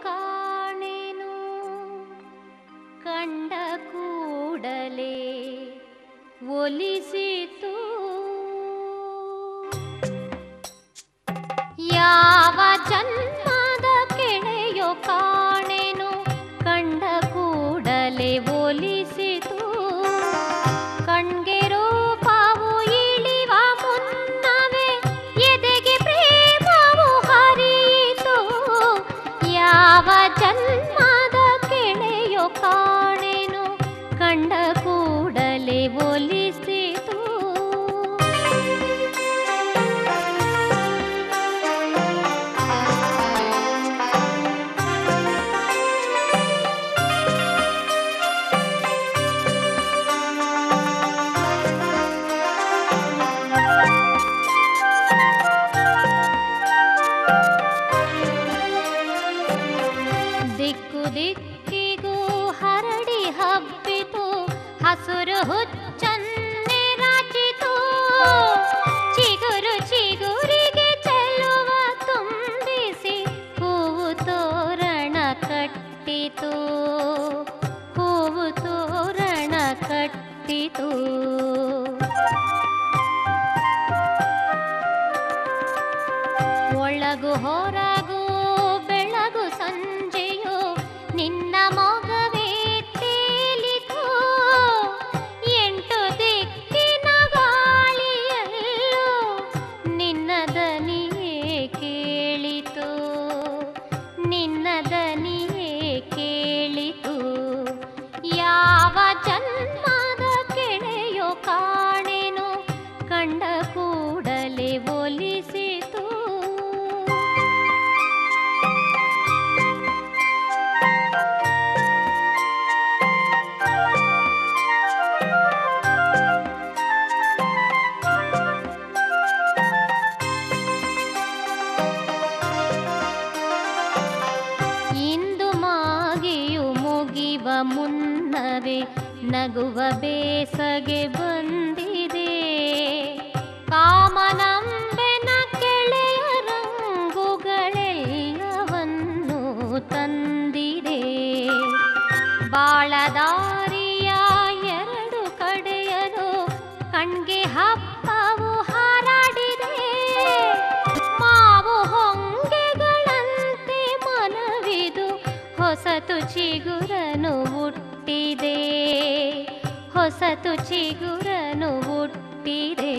ಕಾಣೆನು ಕಂಡ ಕೂಡಲೇ ಒಲಿಸಿತು. ಯಾವ ಜನ್ಮದ ಕೆಳೆಯೋ ಕಾಣೆನು ಕಂಡ ಕೂಡಲೇ ಒಲಿಸಿತು. ಕಣ್ಗೆ ರೂಪವು ಇಳಿವ ಮುನ್ನವೇ ಎದೆಗೆ ಪ್ರೇಮವು ಹರಿಯಿತು. ಯಾವ ಜನ್ಮದ ಕೆಳೆಯೋ ಕಾಣೆನು ಕಂಡ ಕೂಡಲೇ ಒಲಿಸಿತು. ದಿಕ್ಕು ದಿಕ್ಕಿಗೂ ಹರಡಿ ಹಬ್ಬಿತು ಹಸುರು ಹುಚ್ಚನ್ನೆ ರಾಚಿತು. ಚಿಗುರು ಚಿಗುರಿಗೆ ಚೆಲುವ ತುಂಬಿಸಿ ಹೂವು ತೋರಣ ಕಟ್ಟಿತು. ಹೂವು ತೋರಣ ಕಟ್ಟಿತು. ಒಳಗು ಹೊರಗು ಬೆಳಗು ಸಂಜೆಯು ನಿನ್ನ ಮೊಗವೇ ತೇಲಿತು. ಎಂಟು ದಿಕ್ಕಿನ ಗಾಳಿಯಲ್ಲೂ ನಿನ್ನ ದನಿಯೇ ಕೇಳಿತು. ನಿನ್ನ ದನಿಯೇ ಕೇಳಿತು. ಯಾವ ಜನ್ಮದ ಕೆಳೆಯೋ ಕಾಣೆನು ಕಂಡ ಕೂಡಲೇ ಒಲಿಸಿತು. ಇಂದು ಮಾಗಿಯು ಮುಗಿವ ಮುನ್ನವೇ ನಗುವ ಬೇಸಗೆ ಬಂದಿದೆ. ಕಾಮನಂಬೆನ ಕೆಳೆಯ ರಂಗುಗಳೆಲ್ಲವನ್ನೂ ತಂದಿದೆ. ಬಾಳದಾರಿಯ ಎರಡು ಕಡೆಯರು ಕಣ್ಗೆ ಹಬ್ಬವು ಹಾರಾಡಿದೆ. ಮಾವು ಹೊಂಗೆಗಳಂತೆ ಮನವಿದು ಹೊಸತು ಚಿಗುರನು ಹುಟ್ಟಿದೆ. ಹೊಸತು ಚಿಗುರನು ಹುಟ್ಟಿದೆ.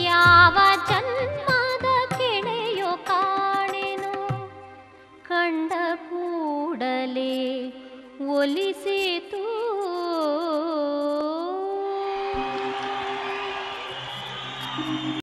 ಯಾವ ಜನ್ಮದ ಕೆಳೆಯೋ ಕಾಣೆನು ಕಂಡ ಕೂಡಲೇ ಒಲಿಸಿತು.